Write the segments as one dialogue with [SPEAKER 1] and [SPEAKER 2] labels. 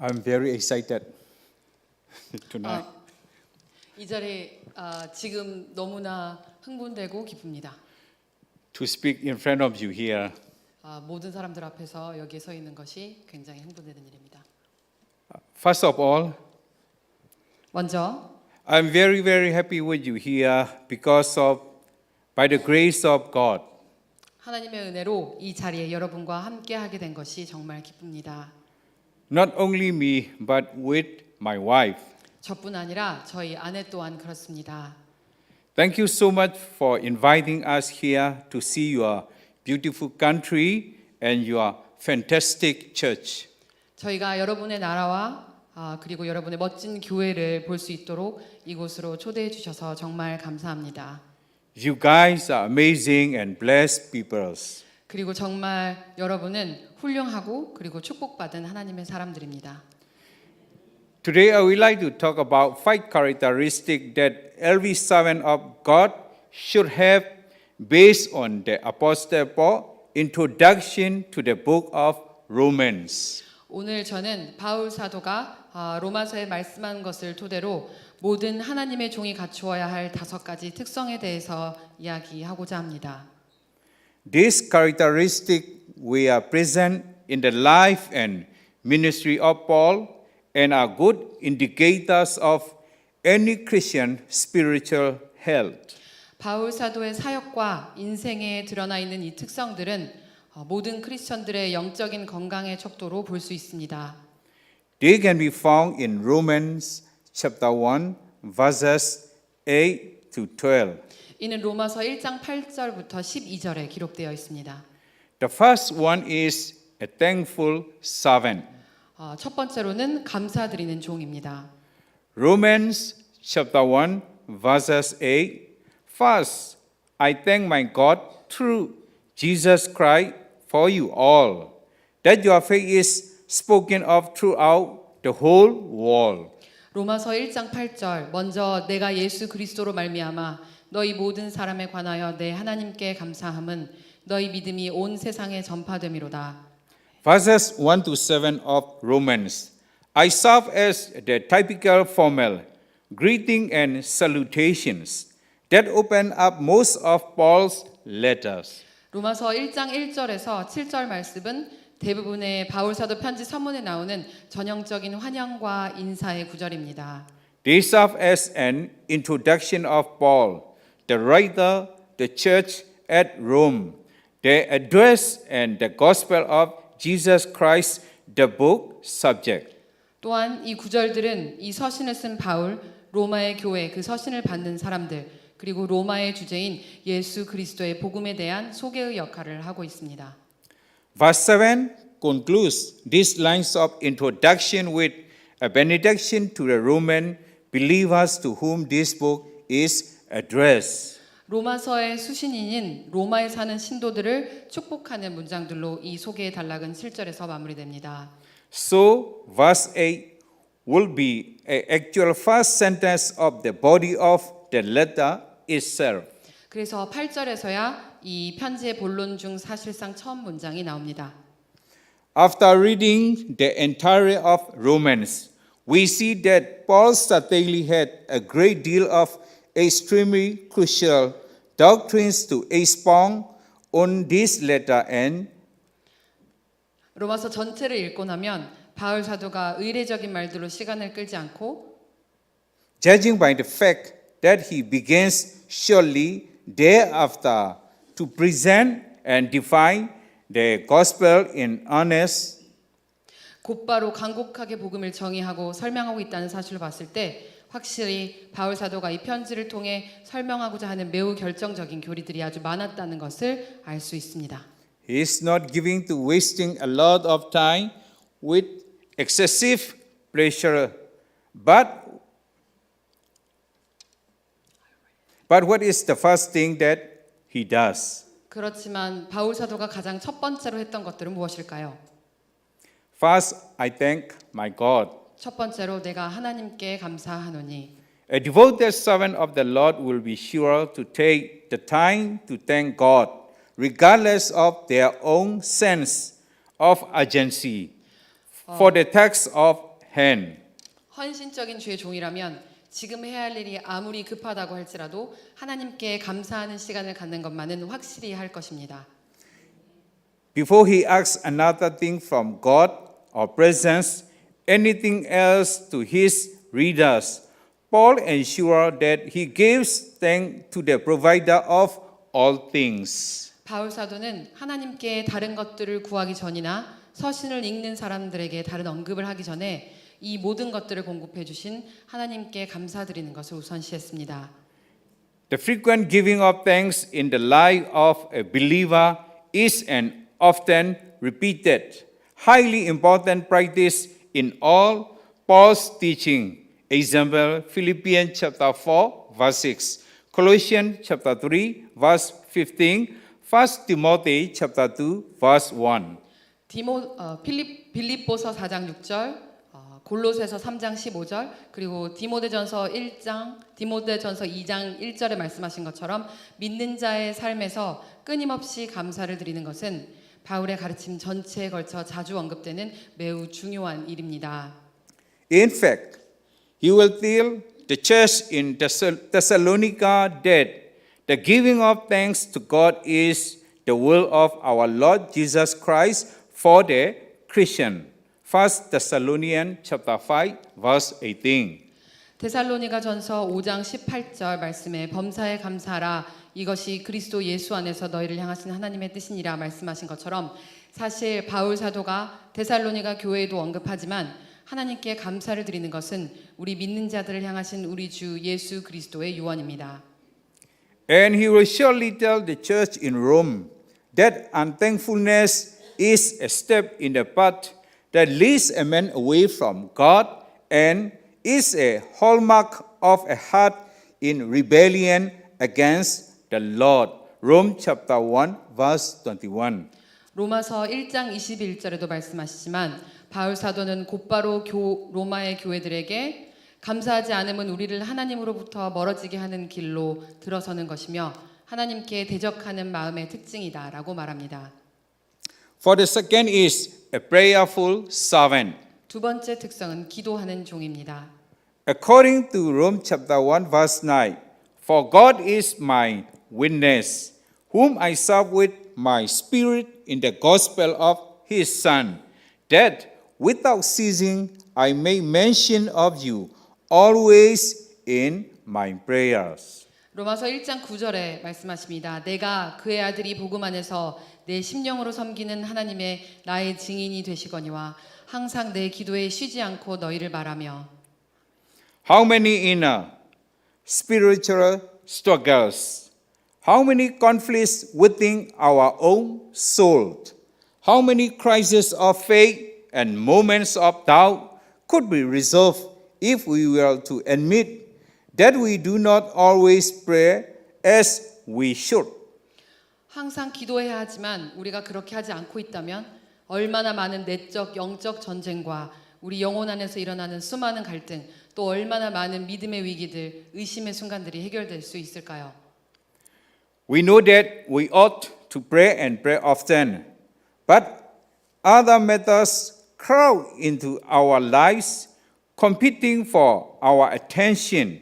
[SPEAKER 1] I'm very excited tonight.
[SPEAKER 2] 이 자리에 지금 너무나 흥분되고 기쁩니다.
[SPEAKER 1] To speak in front of you here.
[SPEAKER 2] 모든 사람들 앞에서 여기에 서 있는 것이 굉장히 흥분되는 일입니다.
[SPEAKER 1] First of all,
[SPEAKER 2] 먼저
[SPEAKER 1] I'm very, very happy with you here because of, by the grace of God.
[SPEAKER 2] 하나님의 은혜로 이 자리에 여러분과 함께하게 된 것이 정말 기쁩니다.
[SPEAKER 1] Not only me, but with my wife.
[SPEAKER 2] 저뿐 아니라 저희 아내 또한 그렇습니다.
[SPEAKER 1] Thank you so much for inviting us here to see your beautiful country and your fantastic church.
[SPEAKER 2] 저희가 여러분의 나라와 그리고 여러분의 멋진 교회를 볼 수 있도록 이곳으로 초대해 주셔서 정말 감사합니다.
[SPEAKER 1] You guys are amazing and blessed peoples.
[SPEAKER 2] 그리고 정말 여러분은 훌륭하고 그리고 축복받은 하나님의 사람들입니다.
[SPEAKER 1] Today I would like to talk about 5 characteristics that every servant of God should have based on the Apostle Paul's introduction to the book of Romans.
[SPEAKER 2] 오늘 저는 바울 사도가 로마서에 말씀한 것을 토대로 모든 하나님의 종이 갖추어야 할 5가지 특성에 대해서 이야기하고자 합니다.
[SPEAKER 1] These characteristics were present in the life and ministry of Paul and are good indicators of any Christian spiritual health.
[SPEAKER 2] 바울 사도의 사역과 인생에 드러나 있는 이 특성들은 모든 크리스천들의 영적인 건강의 척도로 볼 수 있습니다.
[SPEAKER 1] They can be found in Romans chapter 1 verses 8 to 12.
[SPEAKER 2] 이는 로마서 1장 8절부터 12절에 기록되어 있습니다.
[SPEAKER 1] The first one is a thankful servant.
[SPEAKER 2] 첫 번째로는 감사드리는 종입니다.
[SPEAKER 1] Romans chapter 1 verses 8. First, I thank my God through Jesus Christ for you all, that your faith is spoken of throughout the whole world.
[SPEAKER 2] 로마서 1장 8절 먼저 내가 예수 그리스도로 말미암아 너희 모든 사람에 관하여 내 하나님께 감사함은 너희 믿음이 온 세상에 전파됨이로다.
[SPEAKER 1] Verses 1 to 7 of Romans. I serve as the typical formal greeting and salutations that open up most of Paul's letters.
[SPEAKER 2] 로마서 1장 1절에서 7절 말씀은 대부분의 바울 사도 편지 서문에 나오는 전형적인 환영과 인사의 구절입니다.
[SPEAKER 1] They serve as an introduction of Paul, the writer, the church at Rome, the address and the gospel of Jesus Christ, the book subject.
[SPEAKER 2] 또한 이 구절들은 이 서신을 쓴 바울, 로마의 교회, 그 서신을 받는 사람들, 그리고 로마의 주제인 예수 그리스도의 복음에 대한 소개의 역할을 하고 있습니다.
[SPEAKER 1] Verse 7 concludes these lines of introduction with a benediction to the Roman believers to whom this book is addressed.
[SPEAKER 2] 로마서의 수신인인 로마에 사는 신도들을 축복하는 문장들로 이 소개의 단락은 7절에서 마무리됩니다.
[SPEAKER 1] So, verse 8 will be an actual first sentence of the body of the letter itself.
[SPEAKER 2] 그래서 8절에서야 이 편지의 본론 중 사실상 처음 문장이 나옵니다.
[SPEAKER 1] After reading the entirety of Romans, we see that Paul certainly had a great deal of extremely crucial doctrines to expound on this letter and
[SPEAKER 2] 로마서 전체를 읽고 나면 바울 사도가 의례적인 말들로 시간을 끌지 않고
[SPEAKER 1] judging by the fact that he begins shortly thereafter to present and define the gospel in earnest,
[SPEAKER 2] 곧바로 간곡하게 복음을 정의하고 설명하고 있다는 사실을 봤을 때 확실히 바울 사도가 이 편지를 통해 설명하고자 하는 매우 결정적인 교리들이 아주 많았다는 것을 알 수 있습니다.
[SPEAKER 1] he is not giving to wasting a lot of time with excessive pressure, but what is the first thing that he does?
[SPEAKER 2] 그렇지만 바울 사도가 가장 첫 번째로 했던 것들은 무엇일까요?
[SPEAKER 1] First, I thank my God.
[SPEAKER 2] 첫 번째로 내가 하나님께 감사하노니
[SPEAKER 1] A devoted servant of the Lord will be sure to take the time to thank God, regardless of their own sense of urgency. For the text of hand.
[SPEAKER 2] 헌신적인 주의 종이라면 지금 해야 할 일이 아무리 급하다고 할지라도 하나님께 감사하는 시간을 갖는 것만은 확실히 할 것입니다.
[SPEAKER 1] Before he asks another thing from God or presents anything else to his readers, Paul ensures that he gives thanks to the provider of all things.
[SPEAKER 2] 바울 사도는 하나님께 다른 것들을 구하기 전이나 서신을 읽는 사람들에게 다른 언급을 하기 전에 이 모든 것들을 공급해 주신 하나님께 감사드리는 것을 우선시했습니다.
[SPEAKER 1] The frequent giving of thanks in the life of a believer is an often repeated, highly important practice in all Paul's teaching. Example, Philippians chapter 4, verse 6, Colossians chapter 3, verse 15, 1 Timothy chapter 2, verse 1.
[SPEAKER 2] 빌립보서 4장 6절, 골로새서 3장 15절, 그리고 디모데전서 2장 1절에 말씀하신 것처럼 믿는 자의 삶에서 끊임없이 감사를 드리는 것은 바울의 가르침 전체에 걸쳐 자주 언급되는 매우 중요한 일입니다.
[SPEAKER 1] In fact, he will tell the church in Thessalonica that the giving of thanks to God is the will of our Lord Jesus Christ for the Christian. 1 Thessalonians chapter 5 verse 18.
[SPEAKER 2] 데살로니가 전서 5장 18절 말씀에 범사에 감사하라 이것이 그리스도 예수 안에서 너희를 향하신 하나님의 뜻이니라 말씀하신 것처럼 사실 바울 사도가 데살로니가 교회에도 언급하지만 하나님께 감사를 드리는 것은 우리 믿는 자들을 향하신 우리 주 예수 그리스도의 유언입니다.
[SPEAKER 1] And he will surely tell the church in Rome that unthankfulness is a step in the path that leads a man away from God and is a hallmark of a heart in rebellion against the Lord. Rome chapter 1 verse 21.
[SPEAKER 2] 로마서 1장 21절에도 말씀하시지만 바울 사도는 곧바로 로마의 교회들에게 감사하지 않음은 우리를 하나님으로부터 멀어지게 하는 길로 들어서는 것이며 하나님께 대적하는 마음의 특징이다라고 말합니다.
[SPEAKER 1] For the second is a prayerful servant.
[SPEAKER 2] 두 번째 특성은 기도하는 종입니다.
[SPEAKER 1] According to Rome chapter 1 verse 9, for God is my witness, whom I serve with my spirit in the gospel of his Son, that without ceasing I may mention of you always in my prayers.
[SPEAKER 2] 로마서 1장 9절에 말씀하십니다. 내가 그의 아들이 복음 안에서 내 심령으로 섬기는 하나님의 나의 증인이 되시거니와 항상 내 기도에 쉬지 않고 너희를 말하며.
[SPEAKER 1] How many inner spiritual struggles? How many conflicts within our own soul? How many crises of faith and moments of doubt could be resolved if we were to admit that we do not always pray as we should?
[SPEAKER 2] 항상 기도해야 하지만 우리가 그렇게 하지 않고 있다면 얼마나 많은 내적 영적 전쟁과 우리 영혼 안에서 일어나는 수많은 갈등 또 얼마나 많은 믿음의 위기들 의심의 순간들이 해결될 수 있을까요?
[SPEAKER 1] We know that we ought to pray and pray often, but other matters crowd into our lives, competing for our attention,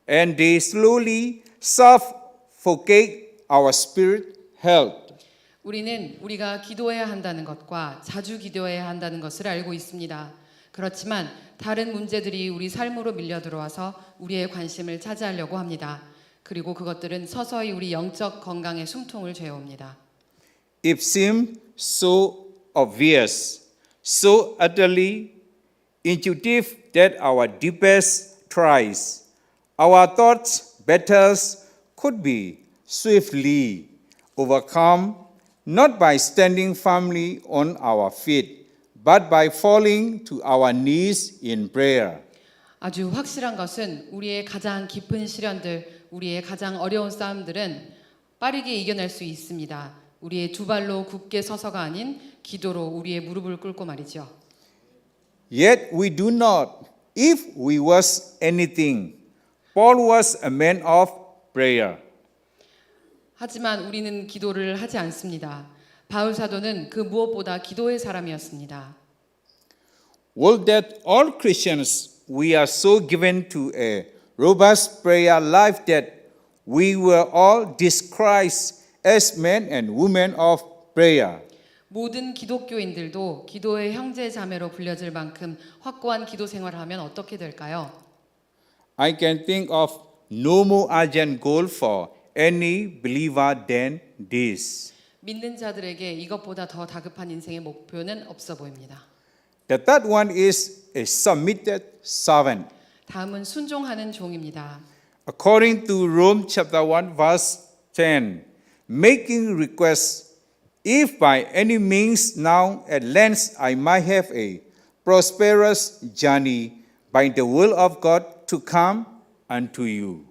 [SPEAKER 1] and they slowly suffocate our spirit health.
[SPEAKER 2] 우리는 우리가 기도해야 한다는 것과 자주 기도해야 한다는 것을 알고 있습니다. 그렇지만 다른 문제들이 우리 삶으로 밀려 들어와서 우리의 관심을 차지하려고 합니다. 그리고 그것들은 서서히 우리 영적 건강에 숨통을 죄옵니다.
[SPEAKER 1] It seems so obvious, so utterly intuitive that our deepest trials, our thoughts, battles could be swiftly overcome not by standing firmly on our feet, but by falling to our knees in prayer.
[SPEAKER 2] 아주 확실한 것은 우리의 가장 깊은 시련들, 우리의 가장 어려운 싸움들은 빠르게 이겨낼 수 있습니다. 우리의 두 발로 굳게 서서가 아닌 기도로 우리의 무릎을 꿇고 말이죠.
[SPEAKER 1] Yet we do not. If we was anything, Paul was a man of prayer.
[SPEAKER 2] 하지만 우리는 기도를 하지 않습니다. 바울 사도는 그 무엇보다 기도의 사람이었습니다.
[SPEAKER 1] Would that all Christians we are so given to a robust prayer life that we were all described as men and women of prayer.
[SPEAKER 2] 모든 기독교인들도 기도의 형제 자매로 불려질 만큼 확고한 기도 생활을 하면 어떻게 될까요?
[SPEAKER 1] I can think of no more urgent goal for any believer than this.
[SPEAKER 2] 믿는 자들에게 이것보다 더 다급한 인생의 목표는 없어 보입니다.
[SPEAKER 1] The third one is a submitted servant.
[SPEAKER 2] 다음은 순종하는 종입니다.
[SPEAKER 1] According to Rome chapter 1 verse 10, making requests, if by any means now at length I might have a prosperous journey by the will of God to come unto you.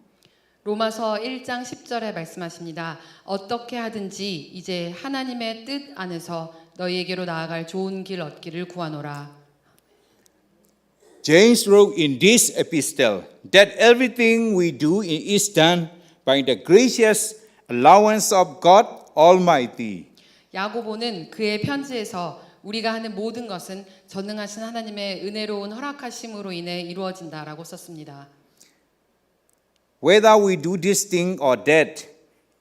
[SPEAKER 2] 로마서 1장 10절에 말씀하십니다. 어떻게 하든지 이제 하나님의 뜻 안에서 너희에게로 나아갈 좋은 길 얻기를 구하노라.
[SPEAKER 1] James wrote in this epistle that everything we do is done by the gracious allowance of God Almighty.
[SPEAKER 2] 야고보는 그의 편지에서 우리가 하는 모든 것은 전능하신 하나님의 은혜로운 허락하심으로 인해 이루어진다라고 썼습니다.
[SPEAKER 1] Whether we do this thing or that,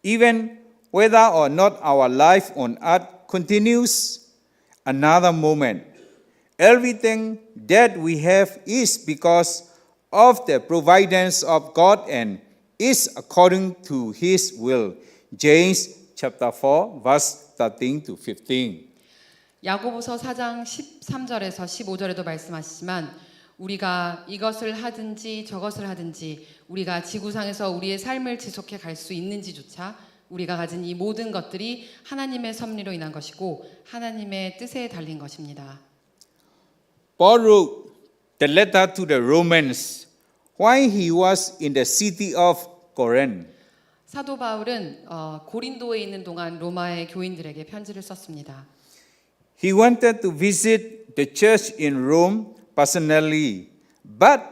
[SPEAKER 1] even whether or not our life on earth continues another moment, everything that we have is because of the providence of God and is according to His will. James chapter 4, verse 13 to 15.
[SPEAKER 2] 야고보서 4장 13절에서 15절에도 말씀하시지만 우리가 이것을 하든지 저것을 하든지 우리가 지구상에서 우리의 삶을 지속해 갈 수 있는지조차 우리가 가진 이 모든 것들이 하나님의 섭리로 인한 것이고 하나님의 뜻에 달린 것입니다.
[SPEAKER 1] Paul wrote the letter to the Romans while he was in the city of Corinth.
[SPEAKER 2] 사도 바울은 고린도에 있는 동안 로마의 교인들에게 편지를 썼습니다.
[SPEAKER 1] He wanted to visit the church in Rome personally, but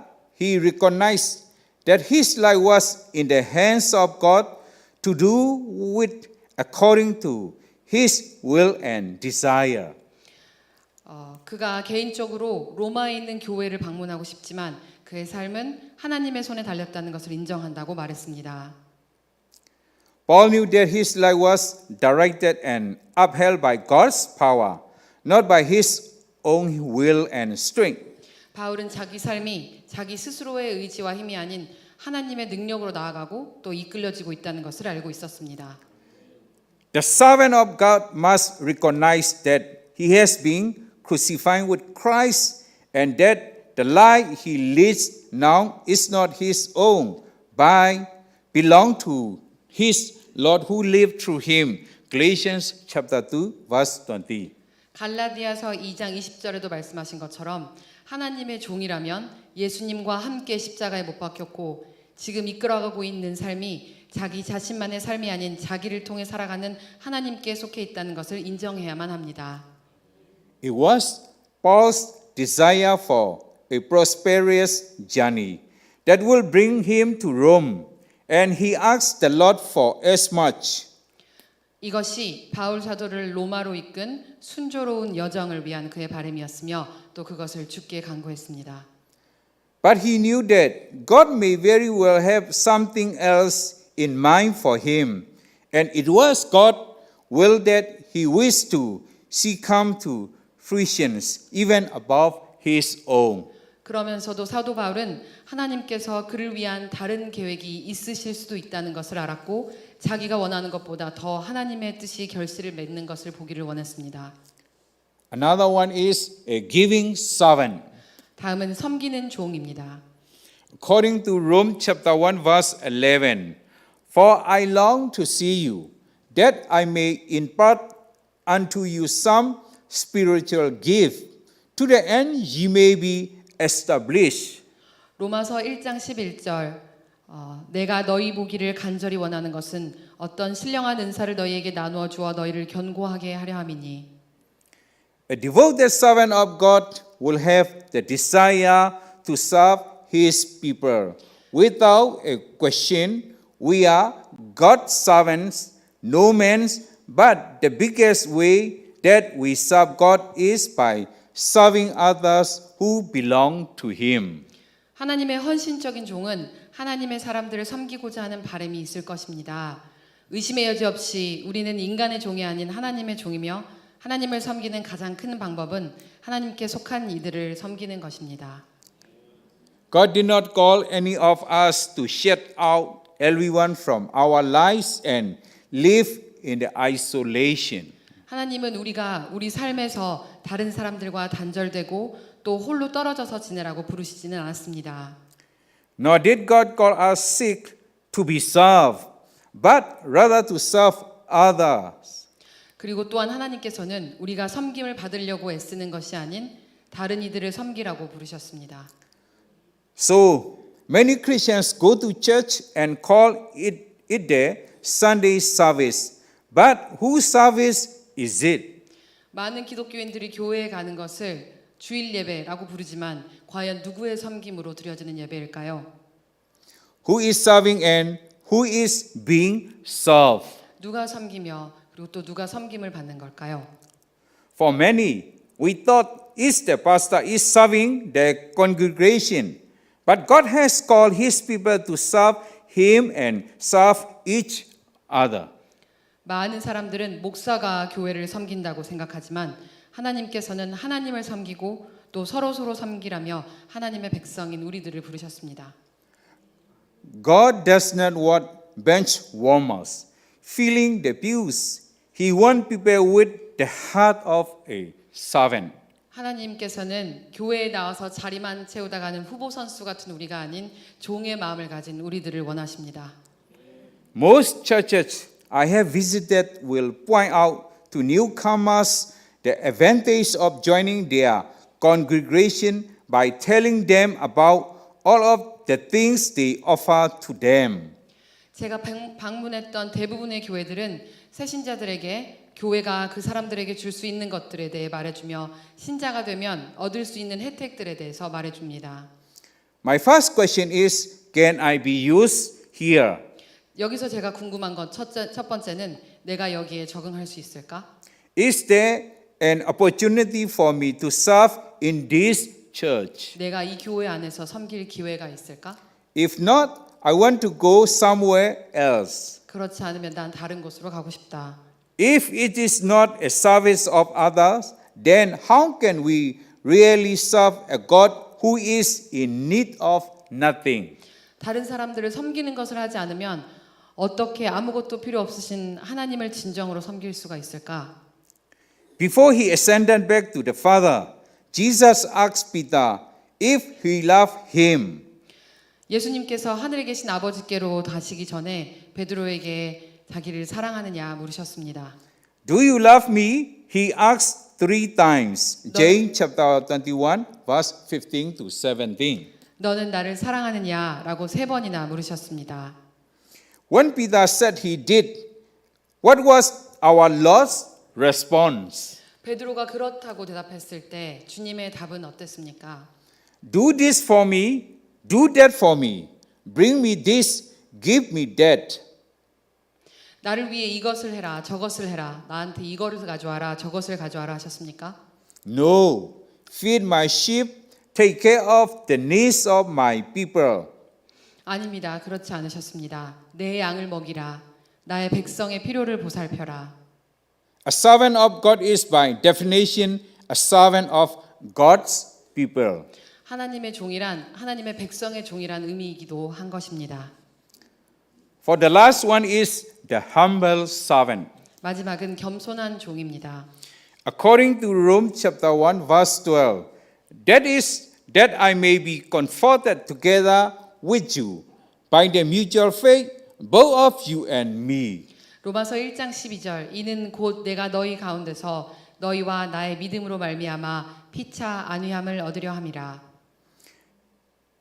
[SPEAKER 1] he recognized that his life was in the hands of God to do with according to his will and desire.
[SPEAKER 2] 그가 개인적으로 로마에 있는 교회를 방문하고 싶지만 그의 삶은 하나님의 손에 달렸다는 것을 인정한다고 말했습니다.
[SPEAKER 1] Paul knew that his life was directed and upheld by God's power, not by his own will and strength.
[SPEAKER 2] 바울은 자기 삶이 자기 스스로의 의지와 힘이 아닌 하나님의 능력으로 나아가고 또 이끌려지고 있다는 것을 알고 있었습니다.
[SPEAKER 1] The servant of God must recognize that he has been crucified with Christ and that the life he leads now is not his own, but belong to his Lord who lived through him. Galatians chapter 2 verse 20.
[SPEAKER 2] 갈라디아서 2장 20절에도 말씀하신 것처럼 하나님의 종이라면 예수님과 함께 십자가에 못 박혔고 지금 이끌어가고 있는 삶이 자기 자신만의 삶이 아닌 자기를 통해 살아가는 하나님께 속해 있다는 것을 인정해야만 합니다.
[SPEAKER 1] It was Paul's desire for a prosperous journey that will bring him to Rome, and he asked the Lord for as much.
[SPEAKER 2] 이것이 바울 사도를 로마로 이끈 순조로운 여정을 위한 그의 바람이었으며 또 그것을 주께 간구했습니다.
[SPEAKER 1] But he knew that God may very well have something else in mind for him, and it was God's will that he wished to see come to fruition even above his own.
[SPEAKER 2] 그러면서도 사도 바울은 하나님께서 그를 위한 다른 계획이 있으실 수도 있다는 것을 알았고 자기가 원하는 것보다 더 하나님의 뜻이 결실을 맺는 것을 보기를 원했습니다.
[SPEAKER 1] Another one is a giving servant.
[SPEAKER 2] 다음은 섬기는 종입니다.
[SPEAKER 1] According to Rome chapter 1 verse 11, For I long to see you, that I may impart unto you some spiritual gift, to the end ye may be established.
[SPEAKER 2] 로마서 1장 11절 내가 너희 보기를 간절히 원하는 것은 어떤 신령한 은사를 너희에게 나누어 주어 너희를 견고하게 하려 함이니.
[SPEAKER 1] A devoted servant of God will have the desire to serve his people. Without a question, we are God's servants, no man's, but the biggest way that we serve God is by serving others who belong to him.
[SPEAKER 2] 하나님의 헌신적인 종은 하나님의 사람들을 섬기고자 하는 바람이 있을 것입니다. 의심의 여지 없이 우리는 인간의 종이 아닌 하나님의 종이며 하나님을 섬기는 가장 큰 방법은 하나님께 속한 이들을 섬기는 것입니다.
[SPEAKER 1] God did not call any of us to shut out everyone from our lives and live in the isolation.
[SPEAKER 2] 하나님은 우리가 우리 삶에서 다른 사람들과 단절되고 또 홀로 떨어져서 지내라고 부르시지는 않았습니다.
[SPEAKER 1] Nor did God call us sick to be served, but rather to serve others.
[SPEAKER 2] 그리고 또한 하나님께서는 우리가 섬김을 받으려고 애쓰는 것이 아닌 다른 이들을 섬기라고 부르셨습니다.
[SPEAKER 1] So many Christians go to church and call it their Sunday service. But whose service is it?
[SPEAKER 2] 많은 기독교인들이 교회에 가는 것을 주일 예배라고 부르지만 과연 누구의 섬김으로 드려지는 예배일까요?
[SPEAKER 1] Who is serving and who is being served?
[SPEAKER 2] 누가 섬기며 그리고 또 누가 섬김을 받는 걸까요?
[SPEAKER 1] For many, we thought is the pastor is serving the congregation. But God has called his people to serve him and serve each other.
[SPEAKER 2] 많은 사람들은 목사가 교회를 섬긴다고 생각하지만 하나님께서는 하나님을 섬기고 또 서로 섬기라며 하나님의 백성인 우리들을 부르셨습니다.
[SPEAKER 1] God does not want bench warmers filling the pews. He wants people with the heart of a servant.
[SPEAKER 2] 하나님께서는 교회에 나와서 자리만 채우다 가는 후보 선수 같은 우리가 아닌 종의 마음을 가진 우리들을 원하십니다.
[SPEAKER 1] Most churches I have visited will point out to newcomers the advantage of joining their congregation by telling them about all of the things they offer to them.
[SPEAKER 2] 제가 방문했던 대부분의 교회들은 새신자들에게 교회가 그 사람들에게 줄 수 있는 것들에 대해 말해주며 신자가 되면 얻을 수 있는 혜택들에 대해서 말해줍니다.
[SPEAKER 1] My first question is, can I be used here?
[SPEAKER 2] 여기서 제가 궁금한 건 첫 번째는 내가 여기에 적응할 수 있을까?
[SPEAKER 1] Is there an opportunity for me to serve in this church?
[SPEAKER 2] 내가 이 교회 안에서 섬길 기회가 있을까?
[SPEAKER 1] If not, I want to go somewhere else.
[SPEAKER 2] 그렇지 않으면 난 다른 곳으로 가고 싶다.
[SPEAKER 1] If it is not a service of others, then how can we really serve a God who is in need of nothing?
[SPEAKER 2] 다른 사람들을 섬기는 것을 하지 않으면 어떻게 아무것도 필요 없으신 하나님을 진정으로 섬길 수가 있을까?
[SPEAKER 1] Before he ascended back to the Father, Jesus asked Peter if he loved him.
[SPEAKER 2] 예수님께서 하늘에 계신 아버지께로 가시기 전에 베드로에게 자기를 사랑하느냐 물으셨습니다.
[SPEAKER 1] Do you love me? He asked 3 times. James chapter 21 verse 15 to 17.
[SPEAKER 2] 너는 나를 사랑하느냐라고 3번이나 물으셨습니다.
[SPEAKER 1] When Peter said he did, what was our Lord's response?
[SPEAKER 2] 베드로가 그렇다고 대답했을 때 주님의 답은 어땠습니까?
[SPEAKER 1] Do this for me, do that for me. Bring me this, give me that.
[SPEAKER 2] 나를 위해 이것을 해라, 저것을 해라. 나한테 이거를 가져와라, 저것을 가져와라 하셨습니까?
[SPEAKER 1] No. Feed my sheep, take care of the needs of my people.
[SPEAKER 2] 아닙니다. 그렇지 않으셨습니다. 내 양을 먹이라. 나의 백성의 필요를 보살펴라.
[SPEAKER 1] A servant of God is by definition a servant of God's people.
[SPEAKER 2] 하나님의 종이란 하나님의 백성의 종이란 의미이기도 한 것입니다.
[SPEAKER 1] For the last one is the humble servant.
[SPEAKER 2] 마지막은 겸손한 종입니다.
[SPEAKER 1] According to Rome chapter 1 verse 12, that is that I may be comforted together with you by the mutual faith both of you and me.
[SPEAKER 2] 로마서 1장 12절 이는 곧 내가 너희 가운데서 너희와 나의 믿음으로 말미암아 피차 안위함을 얻으려 함이라.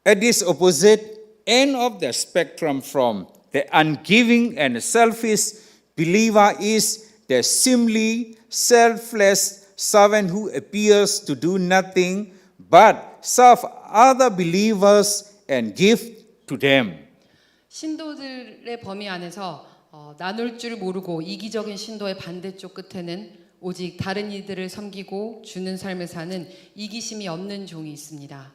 [SPEAKER 1] At this opposite end of the spectrum from the ungiving and selfish believer is the simply selfless servant who appears to do nothing but serve other believers and give to them.
[SPEAKER 2] 신도들의 범위 안에서 나눌 줄 모르고 이기적인 신도의 반대쪽 끝에는 오직 다른 이들을 섬기고 주는 삶을 사는 이기심이 없는 종이 있습니다.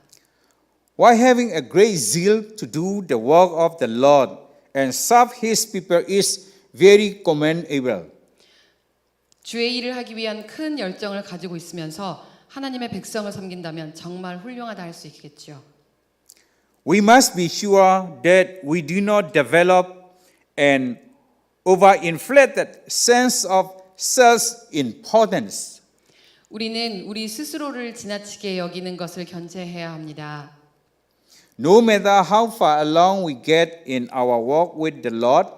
[SPEAKER 1] While having a great zeal to do the work of the Lord and serve His people is very commendable.
[SPEAKER 2] 주의 일을 하기 위한 큰 열정을 가지고 있으면서 하나님의 백성을 섬긴다면 정말 훌륭하다 할 수 있겠죠.
[SPEAKER 1] We must be sure that we do not develop an overinflated sense of self-importance.
[SPEAKER 2] 우리는 우리 스스로를 지나치게 여기는 것을 견제해야 합니다.
[SPEAKER 1] No matter how far along we get in our walk with the Lord,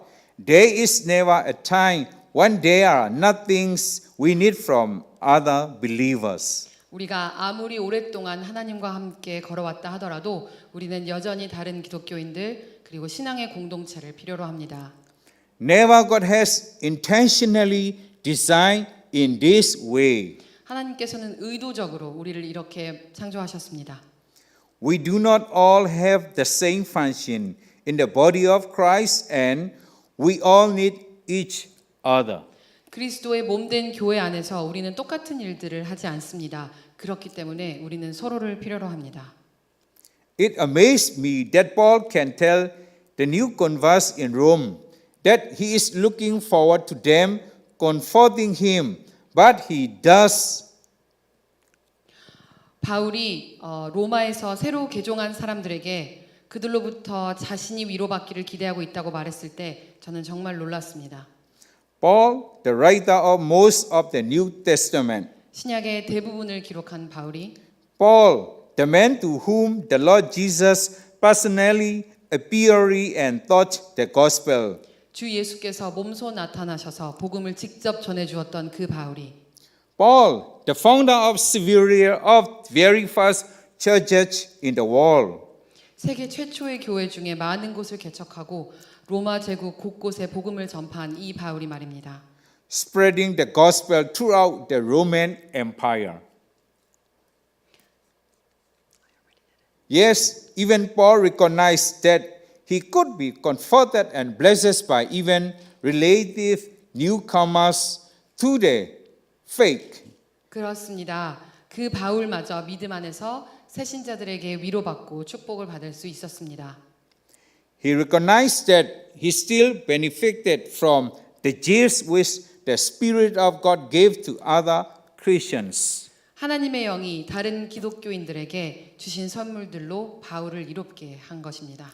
[SPEAKER 1] there is never a time when there are nothings we need from other believers.
[SPEAKER 2] 우리가 아무리 오랫동안 하나님과 함께 걸어왔다 하더라도 우리는 여전히 다른 기독교인들 그리고 신앙의 공동체를 필요로 합니다.
[SPEAKER 1] Never God has intentionally designed in this way.
[SPEAKER 2] 하나님께서는 의도적으로 우리를 이렇게 창조하셨습니다.
[SPEAKER 1] We do not all have the same function in the body of Christ and we all need each other.
[SPEAKER 2] 그리스도의 몸된 교회 안에서 우리는 똑같은 일들을 하지 않습니다. 그렇기 때문에 우리는 서로를 필요로 합니다.
[SPEAKER 1] It amazed me that Paul can tell the new converts in Rome that he is looking forward to them comforting him, but he does.
[SPEAKER 2] 바울이 로마에서 새로 개종한 사람들에게 그들로부터 자신이 위로받기를 기대하고 있다고 말했을 때 저는 정말 놀랐습니다.
[SPEAKER 1] Paul, the writer of most of the New Testament,
[SPEAKER 2] 신약의 대부분을 기록한 바울이
[SPEAKER 1] Paul, the man to whom the Lord Jesus personally appeared and taught the gospel,
[SPEAKER 2] 주 예수께서 몸소 나타나셔서 복음을 직접 전해 주었던 그 바울이
[SPEAKER 1] Paul, the founder of Severia of very first churches in the world,
[SPEAKER 2] 세계 최초의 교회 중에 많은 곳을 개척하고 로마 제국 곳곳에 복음을 전파한 이 바울이 말입니다.
[SPEAKER 1] spreading the gospel throughout the Roman Empire. Yes, even Paul recognized that he could be comforted and blessed by even relative newcomers to the faith.
[SPEAKER 2] 그렇습니다. 그 바울마저 믿음 안에서 새신자들에게 위로받고 축복을 받을 수 있었습니다.
[SPEAKER 1] He recognized that he still benefited from the gifts which the Spirit of God gave to other Christians.
[SPEAKER 2] 하나님의 영이 다른 기독교인들에게 주신 선물들로 바울을 이롭게 한 것입니다.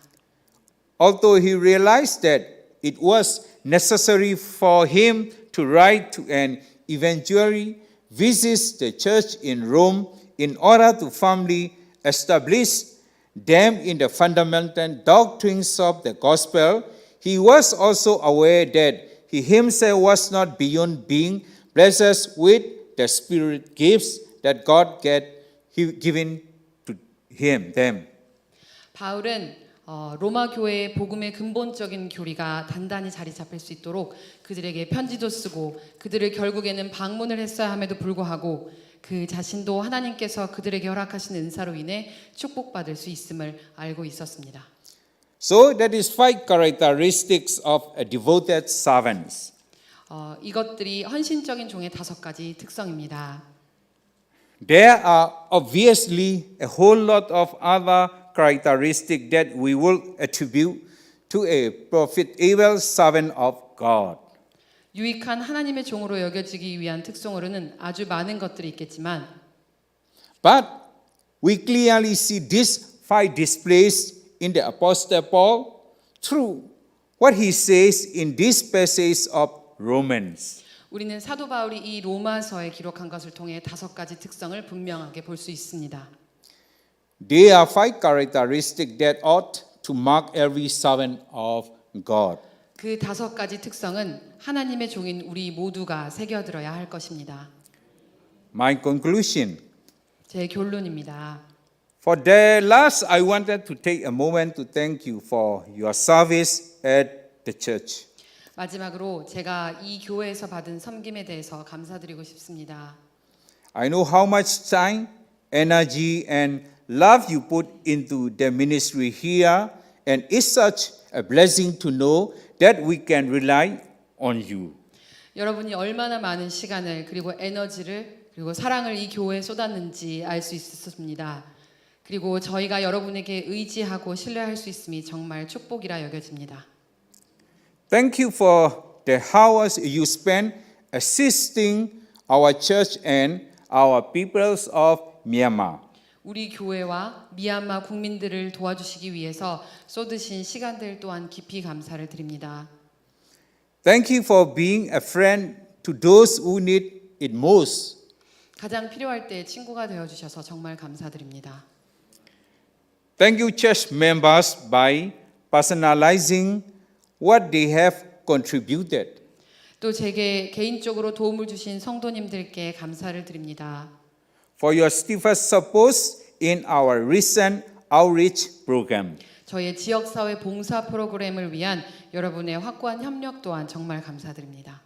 [SPEAKER 1] Although he realized that it was necessary for him to write to and eventually visit the church in Rome in order to firmly establish them in the fundamental doctrines of the gospel, he was also aware that he himself was not beyond being blessed with the spirit gifts that God had given to them.
[SPEAKER 2] 바울은 로마 교회의 복음의 근본적인 교리가 단단히 자리 잡힐 수 있도록 그들에게 편지도 쓰고 그들을 결국에는 방문을 했어야 함에도 불구하고 그 자신도 하나님께서 그들에게 허락하신 은사로 인해 축복받을 수 있음을 알고 있었습니다.
[SPEAKER 1] So that is 5 characteristics of a devoted servant.
[SPEAKER 2] 이것들이 헌신적인 종의 5가지 특성입니다.
[SPEAKER 1] There are obviously a whole lot of other characteristics that we will attribute to a profitable servant of God.
[SPEAKER 2] 유익한 하나님의 종으로 여겨지기 위한 특성으로는 아주 많은 것들이 있겠지만
[SPEAKER 1] But we clearly see these 5 displays in the Apostle Paul through what he says in this passage of Romans.
[SPEAKER 2] 우리는 사도 바울이 이 로마서에 기록한 것을 통해 5가지 특성을 분명하게 볼 수 있습니다.
[SPEAKER 1] They are 5 characteristics that ought to mark every servant of God.
[SPEAKER 2] 그 5가지 특성은 하나님의 종인 우리 모두가 새겨들어야 할 것입니다.
[SPEAKER 1] My conclusion.
[SPEAKER 2] 제 결론입니다.
[SPEAKER 1] For that last, I wanted to take a moment to thank you for your service at the church.
[SPEAKER 2] 마지막으로 제가 이 교회에서 받은 섬김에 대해서 감사드리고 싶습니다.
[SPEAKER 1] I know how much time, energy, and love you put into the ministry here, and it's such a blessing to know that we can rely on you.
[SPEAKER 2] 여러분이 얼마나 많은 시간을 그리고 에너지를 그리고 사랑을 이 교회에 쏟았는지 알 수 있었습니다. 그리고 저희가 여러분에게 의지하고 신뢰할 수 있음이 정말 축복이라 여겨집니다.
[SPEAKER 1] Thank you for the hours you spent assisting our church and our peoples of Myanmar.
[SPEAKER 2] 우리 교회와 미얀마 국민들을 도와주시기 위해서 쏟으신 시간들 또한 깊이 감사를 드립니다.
[SPEAKER 1] Thank you for being a friend to those who need it most.
[SPEAKER 2] 가장 필요할 때 친구가 되어 주셔서 정말 감사드립니다.
[SPEAKER 1] Thank you, church members, by personalizing what they have contributed.
[SPEAKER 2] 또 제게 개인적으로 도움을 주신 성도님들께 감사를 드립니다.
[SPEAKER 1] For your steadfast support in our recent outreach program.
[SPEAKER 2] 저희의 지역사회 봉사 프로그램을 위한 여러분의 확고한 협력 또한 정말 감사드립니다.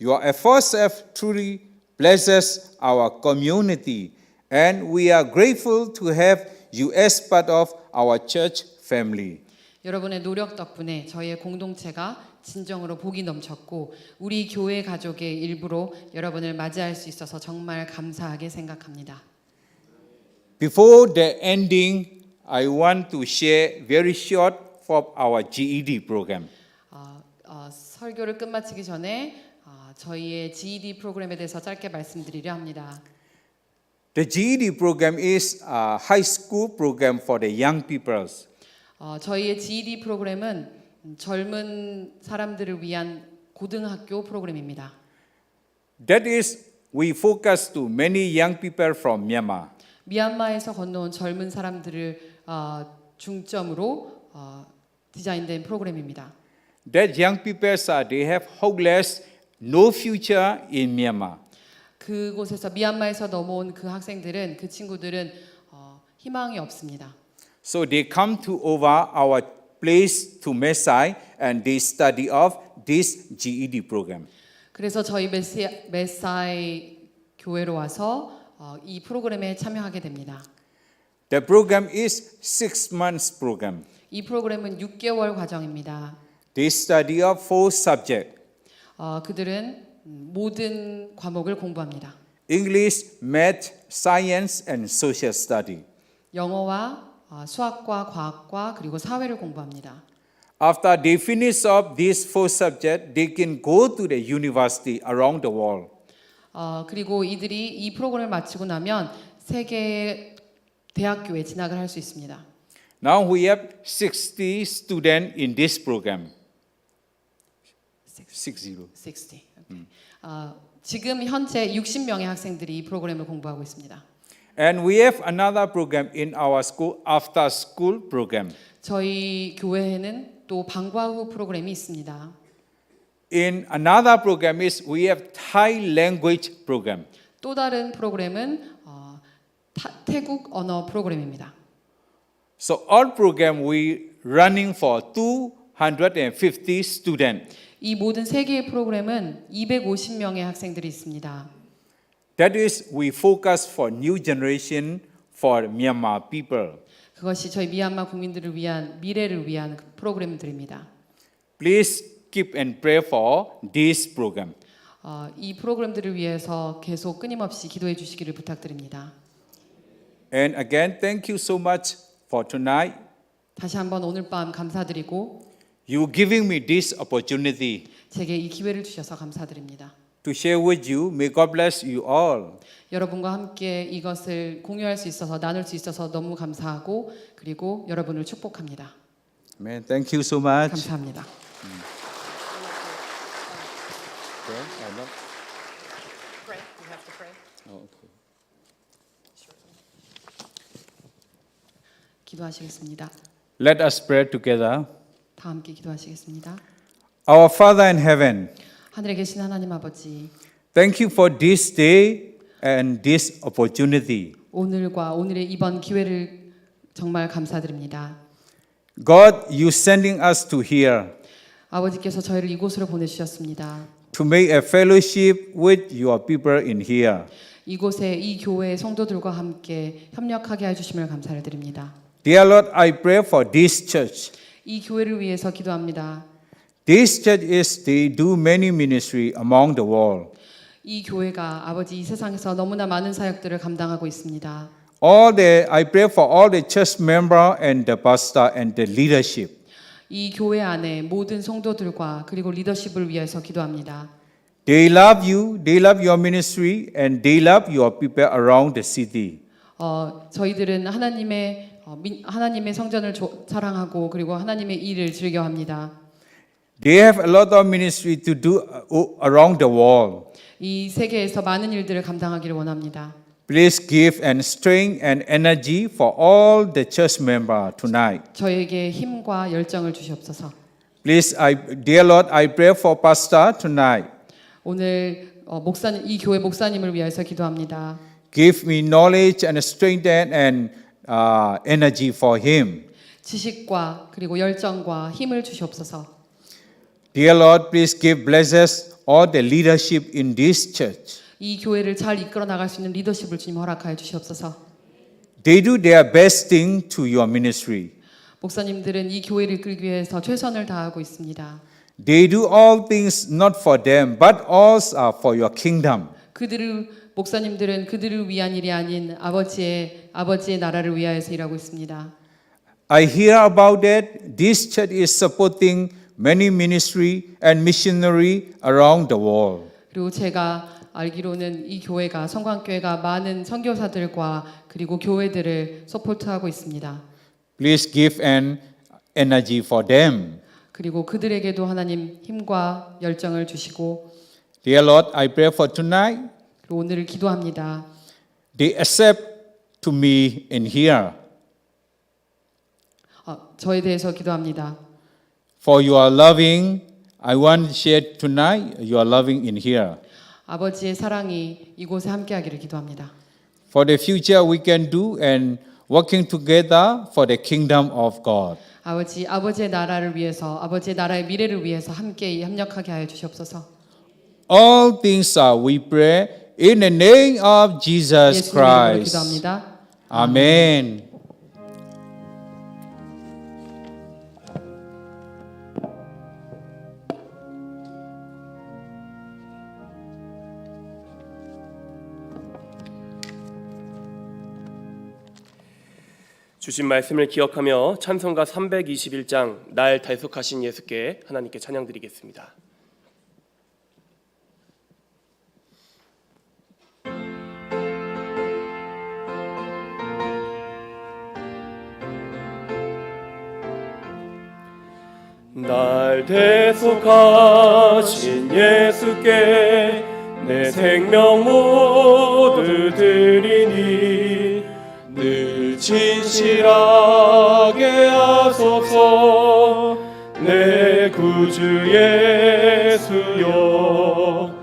[SPEAKER 1] Your efforts have truly blessed our community, and we are grateful to have you as part of our church family.
[SPEAKER 2] 여러분의 노력 덕분에 저희의 공동체가 진정으로 복이 넘쳤고 우리 교회 가족의 일부로 여러분을 맞이할 수 있어서 정말 감사하게 생각합니다.
[SPEAKER 1] Before the ending, I want to share very short for our GED program.
[SPEAKER 2] 설교를 끝마치기 전에 저희의 GED 프로그램에 대해서 짧게 말씀드리려 합니다.
[SPEAKER 1] The GED program is a high school program for the young peoples.
[SPEAKER 2] 저희의 GED 프로그램은 젊은 사람들을 위한 고등학교 프로그램입니다.
[SPEAKER 1] That is, we focus to many young people from Myanmar.
[SPEAKER 2] 미얀마에서 건너온 젊은 사람들을 중점으로 디자인된 프로그램입니다.
[SPEAKER 1] That young people they have hopeless, no future in Myanmar.
[SPEAKER 2] 그곳에서 미얀마에서 넘어온 그 학생들은 그 친구들은 희망이 없습니다.
[SPEAKER 1] So they come to over our place to Mesai and they study of this GED program.
[SPEAKER 2] 그래서 저희 메사이 교회로 와서 이 프로그램에 참여하게 됩니다.
[SPEAKER 1] The program is 6 months program.
[SPEAKER 2] 이 프로그램은 6개월 과정입니다.
[SPEAKER 1] They study of 4 subjects:
[SPEAKER 2] 그들은 모든 과목을 공부합니다.
[SPEAKER 1] English, Math, Science, and Social Study.
[SPEAKER 2] 영어와 수학과 과학과 그리고 사회를 공부합니다.
[SPEAKER 1] After they finish up these 4 subjects, they can go to the university around the world.
[SPEAKER 2] 그리고 이들이 이 프로그램을 마치고 나면 세계 대학교에 진학을 할 수 있습니다.
[SPEAKER 1] Now we have 60 students in this program. 60.
[SPEAKER 2] 60. 지금 현재 60명의 학생들이 이 프로그램을 공부하고 있습니다.
[SPEAKER 1] And we have another program in our school, after school program.
[SPEAKER 2] 저희 교회에는 또 방과 후 프로그램이 있습니다.
[SPEAKER 1] In another program is we have Thai language program.
[SPEAKER 2] 또 다른 프로그램은 태국 언어 프로그램입니다.
[SPEAKER 1] So all program we running for 250 students.
[SPEAKER 2] 이 모든 세 개의 프로그램은 250명의 학생들이 있습니다.
[SPEAKER 1] That is we focus for new generation for Myanmar people.
[SPEAKER 2] 그것이 저희 미얀마 국민들을 위한 미래를 위한 프로그램들입니다.
[SPEAKER 1] Please keep and pray for this program.
[SPEAKER 2] 이 프로그램들을 위해서 계속 끊임없이 기도해 주시기를 부탁드립니다.
[SPEAKER 1] And again, thank you so much for tonight.
[SPEAKER 2] 다시 한번 오늘 밤 감사드리고
[SPEAKER 1] You giving me this opportunity
[SPEAKER 2] 제게 이 기회를 주셔서 감사드립니다.
[SPEAKER 1] to share with you. May God bless you all.
[SPEAKER 2] 여러분과 함께 이것을 공유할 수 있어서 나눌 수 있어서 너무 감사하고 그리고 여러분을 축복합니다.
[SPEAKER 1] Amen. Thank you so much.
[SPEAKER 2] 감사합니다.
[SPEAKER 3] Pray. You have to pray.
[SPEAKER 2] 기도하시겠습니다.
[SPEAKER 1] Let us pray together.
[SPEAKER 2] 다 함께 기도하시겠습니다.
[SPEAKER 1] Our Father in heaven,
[SPEAKER 2] 하늘에 계신 하나님 아버지,
[SPEAKER 1] thank you for this day and this opportunity.
[SPEAKER 2] 오늘과 오늘의 이번 기회를 정말 감사드립니다.
[SPEAKER 1] God, you sending us to here
[SPEAKER 2] 아버지께서 저희를 이곳으로 보내주셨습니다.
[SPEAKER 1] to make a fellowship with your people in here.
[SPEAKER 2] 이곳에 이 교회의 성도들과 함께 협력하게 해주심을 감사를 드립니다.
[SPEAKER 1] Dear Lord, I pray for this church.
[SPEAKER 2] 이 교회를 위해서 기도합니다.
[SPEAKER 1] This church is they do many ministry among the world.
[SPEAKER 2] 이 교회가 아버지 이 세상에서 너무나 많은 사역들을 감당하고 있습니다.
[SPEAKER 1] I pray for all the church member and the pastor and the leadership.
[SPEAKER 2] 이 교회 안에 모든 성도들과 그리고 리더십을 위해서 기도합니다.
[SPEAKER 1] They love you, they love your ministry, and they love your people around the city.
[SPEAKER 2] 저희들은 하나님의 성전을 사랑하고 그리고 하나님의 일을 즐겨합니다.
[SPEAKER 1] They have a lot of ministry to do around the world.
[SPEAKER 2] 이 세계에서 많은 일들을 감당하기를 원합니다.
[SPEAKER 1] Please give and strength and energy for all the church member tonight.
[SPEAKER 2] 저에게 힘과 열정을 주시옵소서.
[SPEAKER 1] Please, dear Lord, I pray for pastor tonight.
[SPEAKER 2] 오늘 이 교회 목사님을 위해서 기도합니다.
[SPEAKER 1] Give me knowledge and strength and energy for him.
[SPEAKER 2] 지식과 그리고 열정과 힘을 주시옵소서.
[SPEAKER 1] Dear Lord, please give blesses all the leadership in this church.
[SPEAKER 2] 이 교회를 잘 이끌어 나갈 수 있는 리더십을 주님 허락하여 주시옵소서.
[SPEAKER 1] They do their best thing to your ministry.
[SPEAKER 2] 목사님들은 이 교회를 이끌기 위해서 최선을 다하고 있습니다.
[SPEAKER 1] They do all things not for them, but also for your kingdom.
[SPEAKER 2] 목사님들은 그들을 위한 일이 아닌 아버지의 나라를 위하여서 일하고 있습니다.
[SPEAKER 1] I hear about that. This church is supporting many ministry and missionary around the world.
[SPEAKER 2] 그리고 제가 알기로는 이 교회가 성광교회가 많은 선교사들과 그리고 교회들을 서포트하고 있습니다.
[SPEAKER 1] Please give an energy for them.
[SPEAKER 2] 그리고 그들에게도 하나님 힘과 열정을 주시고
[SPEAKER 1] Dear Lord, I pray for tonight.
[SPEAKER 2] 그리고 오늘을 기도합니다.
[SPEAKER 1] They accept to me in here.
[SPEAKER 2] 저에 대해서 기도합니다.
[SPEAKER 1] For you are loving, I want to share tonight, you are loving in here.
[SPEAKER 2] 아버지의 사랑이 이곳에 함께하기를 기도합니다.
[SPEAKER 1] For the future we can do and working together for the kingdom of God.
[SPEAKER 2] 아버지의 나라를 위해서 아버지의 나라의 미래를 위해서 함께 협력하게 하여 주시옵소서.
[SPEAKER 1] All things we pray in the name of Jesus
[SPEAKER 2] 예수님 이름으로
[SPEAKER 1] Christ.
[SPEAKER 2] 기도합니다.
[SPEAKER 1] Amen.
[SPEAKER 4] 주신 말씀을 기억하며 찬송가 321장 날 달속하신 예수께 하나님께 찬양드리겠습니다. 날 대속하신 예수께 내 생명 모두 드리니 늘 진실하게 하소서. 내 구주 예수여,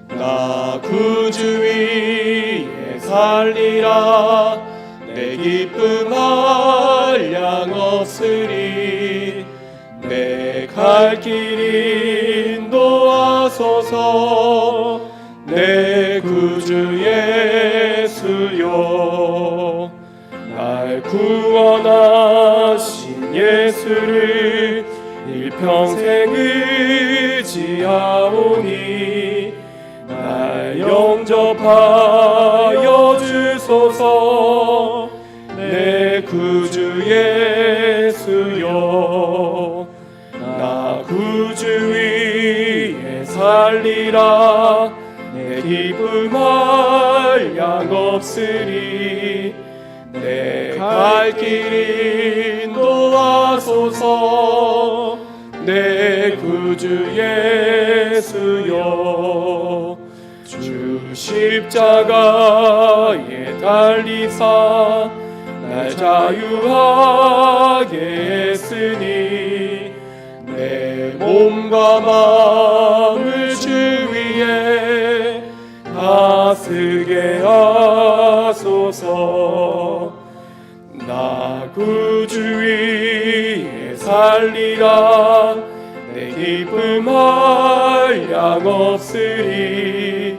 [SPEAKER 4] 나 구주 위에 살리라. 내 기쁨 한량 없으리. 내 갈 길 인도하소서. 내 구주 예수여, 날 구원하신 예수를 일평생 의지하오니 날 영접하여 주소서. 내 구주 예수여, 나 구주 위에 살리라. 내 기쁨 한량 없으리. 내 갈 길 인도하소서. 내 구주 예수여, 주 십자가에 달리사 날 자유하게 했으니 내 몸과 마음을 주 위에 다스게 하소서. 나 구주 위에 살리라. 내 기쁨 한량 없으리.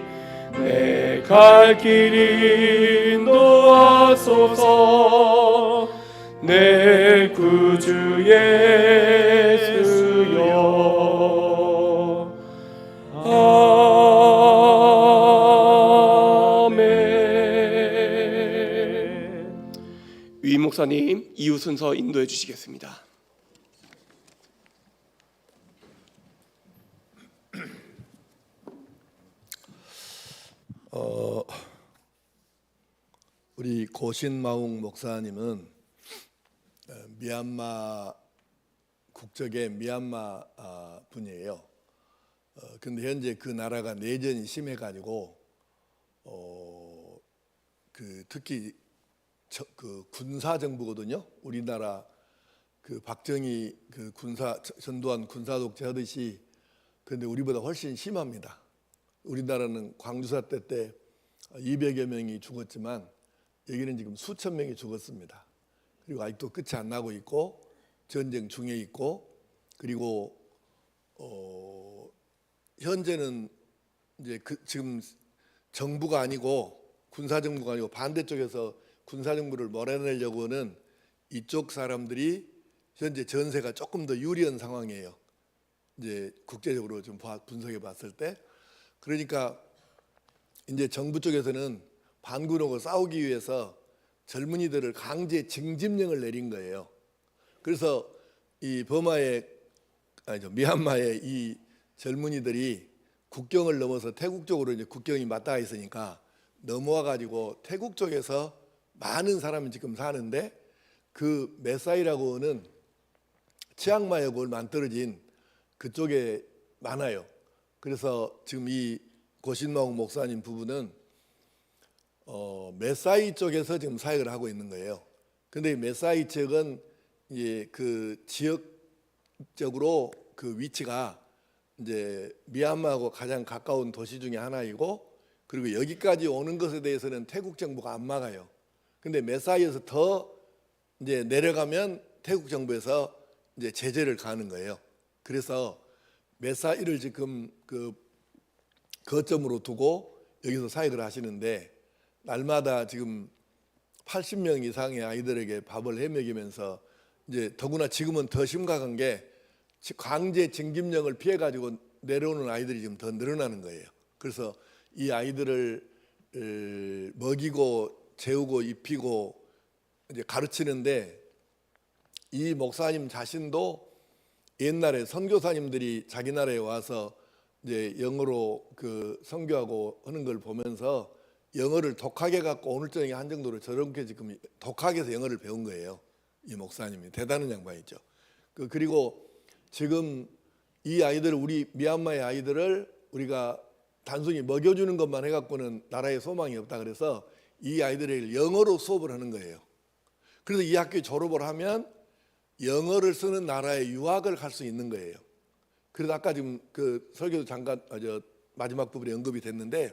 [SPEAKER 4] 내 갈 길 인도하소서. 내 구주 예수여. 목사님 이후 순서 인도해 주시겠습니다.
[SPEAKER 5] 우리 고신마웅 목사님은 미얀마 국적의 미얀마 분이에요. 근데 현재 그 나라가 내전이 심해가지고 특히 그 군사 정부거든요. 우리나라 그 박정희 그 전두환 군사 독재하듯이. 근데 우리보다 훨씬 심합니다. 우리나라는 광주사 때 200여 명이 죽었지만 여기는 지금 수천 명이 죽었습니다. 그리고 아직도 끝이 안 나고 있고 전쟁 중에 있고, 그리고 현재는 이제 지금 정부가 아니고 군사 정부가 아니고 반대쪽에서 군사 정부를 몰아내려고 하는 이쪽 사람들이 현재 전세가 조금 더 유리한 상황이에요. 이제 국제적으로 좀 분석해 봤을 때. 그러니까 이제 정부 쪽에서는 반군하고 싸우기 위해서 젊은이들을 강제 징집령을 내린 거예요. 그래서 이 미얀마의 이 젊은이들이 국경을 넘어서 태국 쪽으로 이제 국경이 맞닿아 있으니까 넘어와 가지고 태국 쪽에서 많은 사람이 지금 사는데, 그 메사이라고 하는 치앙마이하고 얼마 안 떨어진 그쪽에 많아요. 그래서 지금 이 고신마웅 목사님 부부는 메사이 쪽에서 지금 사역을 하고 있는 거예요. 근데 메사이 지역은 이제 그 지역적으로 그 위치가 이제 미얀마하고 가장 가까운 도시 중에 하나이고, 그리고 여기까지 오는 것에 대해서는 태국 정부가 안 막아요. 근데 메사이에서 더 이제 내려가면 태국 정부에서 이제 제재를 가하는 거예요. 그래서 메사이를 지금 그 거점으로 두고 여기서 사역을 하시는데, 날마다 지금 80명 이상의 아이들에게 밥을 해먹이면서, 이제 더구나 지금은 더 심각한 게 강제 징집령을 피해 가지고 내려오는 아이들이 지금 더 늘어나는 거예요. 그래서 이 아이들을 먹이고 재우고 입히고 이제 가르치는데, 이 목사님 자신도 옛날에 선교사님들이 자기 나라에 와서 이제 영어로 그 선교하고 하는 걸 보면서 영어를 독하게 갖고 오늘 저녁에 한 정도로 저렇게 지금 독하게 해서 영어를 배운 거예요. 이 목사님이 대단한 양반이죠. 그리고 지금 이 아이들, 우리 미얀마의 아이들을 우리가 단순히 먹여주는 것만 해갖고는 나라에 소망이 없다. 그래서 이 아이들을 영어로 수업을 하는 거예요. 그래서 이 학교 졸업을 하면 영어를 쓰는 나라에 유학을 갈 수 있는 거예요. 그래서 아까 지금 그 설교도 잠깐 마지막 부분에 언급이 됐는데,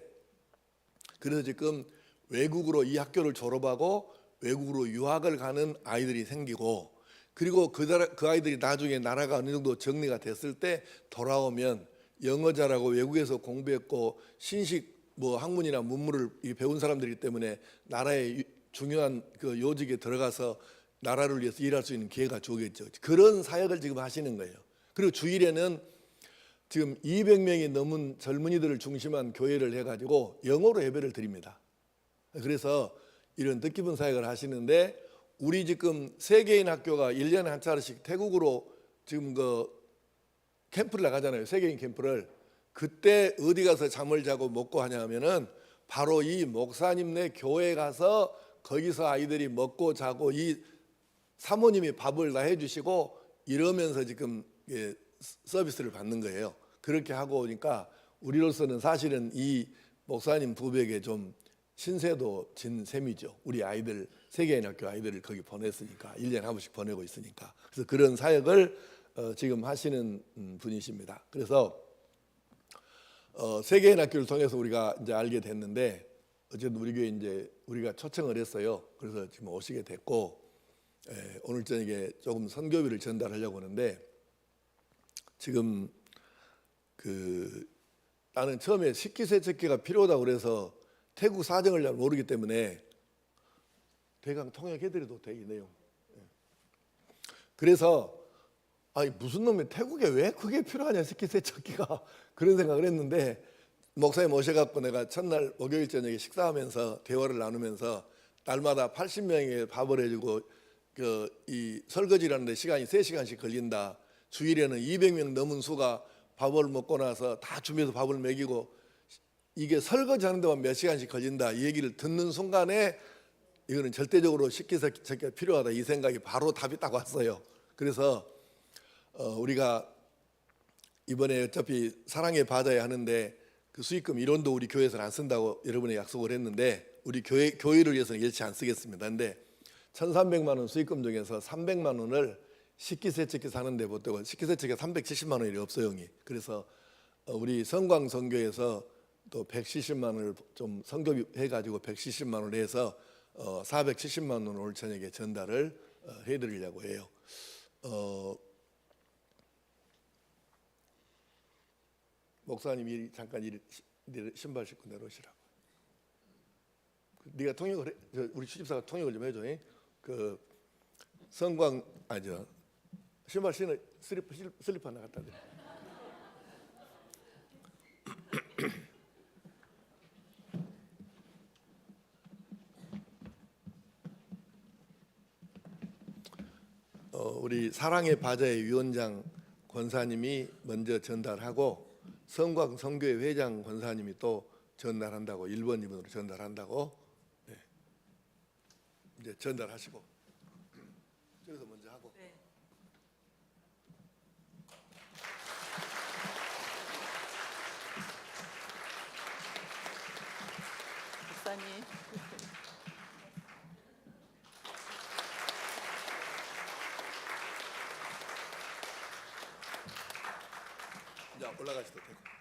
[SPEAKER 5] 그래서 지금 외국으로 이 학교를 졸업하고 외국으로 유학을 가는 아이들이 생기고, 그리고 그 아이들이 나중에 나라가 어느 정도 정리가 됐을 때 돌아오면 영어 잘하고 외국에서 공부했고 신식 학문이나 문물을 배운 사람들이기 때문에 나라의 중요한 그 요직에 들어가서 나라를 위해서 일할 수 있는 기회가 주겠죠. 그런 사역을 지금 하시는 거예요. 그리고 주일에는 지금 200명이 넘은 젊은이들을 중심한 교회를 해가지고 영어로 예배를 드립니다. 그래서 이런 뜻깊은 사역을 하시는데, 우리 지금 세계인 학교가 1년에 한 차례씩 태국으로 지금 그 캠프를 나가잖아요. 세계인 캠프를. 그때 어디 가서 잠을 자고 먹고 하냐면은 바로 이 목사님네 교회에 가서 거기서 아이들이 먹고 자고, 이 사모님이 밥을 다 해주시고 이러면서 지금 서비스를 받는 거예요. 그렇게 하고 오니까 우리로서는 사실은 이 목사님 부부에게 좀 신세도 진 셈이죠. 우리 아이들, 세계인 학교 아이들을 거기 보냈으니까, 1년에 한 번씩 보내고 있으니까. 그래서 그런 사역을 지금 하시는 분이십니다. 그래서 세계인 학교를 통해서 우리가 이제 알게 됐는데, 어쨌든 우리 교회 이제 우리가 초청을 했어요. 그래서 지금 오시게 됐고, 오늘 저녁에 조금 선교비를 전달하려고 하는데, 지금 나는 처음에 식기세척기가 필요하다고 그래서 태국 사정을 잘 모르기 때문에 대강 통역해드려도 돼, 이 내용. 그래서 무슨 놈이 태국에 왜 그게 필요하냐, 식기세척기가. 그런 생각을 했는데, 목사님 모셔갖고 내가 첫날 목요일 저녁에 식사하면서 대화를 나누면서 날마다 80명에게 밥을 해주고 이 설거지라는 데 시간이 3시간씩 걸린다. 주일에는 200명 넘은 수가 밥을 먹고 나서 다 준비해서 밥을 먹이고 이게 설거지하는 데만 몇 시간씩 걸린다. 이 얘기를 듣는 순간에 이거는 절대적으로 식기세척기가 필요하다. 이 생각이 바로 답이 딱 왔어요. 그래서 우리가 이번에 어차피 사랑의 바다에 하는데 그 수익금 1원도 우리 교회에서는 안 쓴다고 여러분에 약속을 했는데 우리 교회를 위해서는 일치 안 쓰겠습니다. 근데 1,300만 원 수익금 중에서 300만 원을 식기세척기 사는데 보태고 식기세척기가 370만 원이 없어요, 형이. 그래서 우리 성광선교에서 또 170만 원을 좀 성교해가지고 170만 원을 해서 470만 원을 오늘 저녁에 전달을 해드리려고 해요. 목사님이 잠깐 신발 신고 내려오시라고. 네가 통역을 해, 우리 취집사가 통역을 좀 해줘. 그 성광 아니죠. 신발 신어 슬리퍼 하나 갖다 대. 우리 사랑의 바자의 위원장 권사님이 먼저 전달하고 성광 선교회 회장 권사님이 또 전달한다고 1번, 2번으로 전달한다고 이제 전달하시고 저기서 먼저 하고.
[SPEAKER 3] 목사님.
[SPEAKER 5] 자, 올라가시도 되고.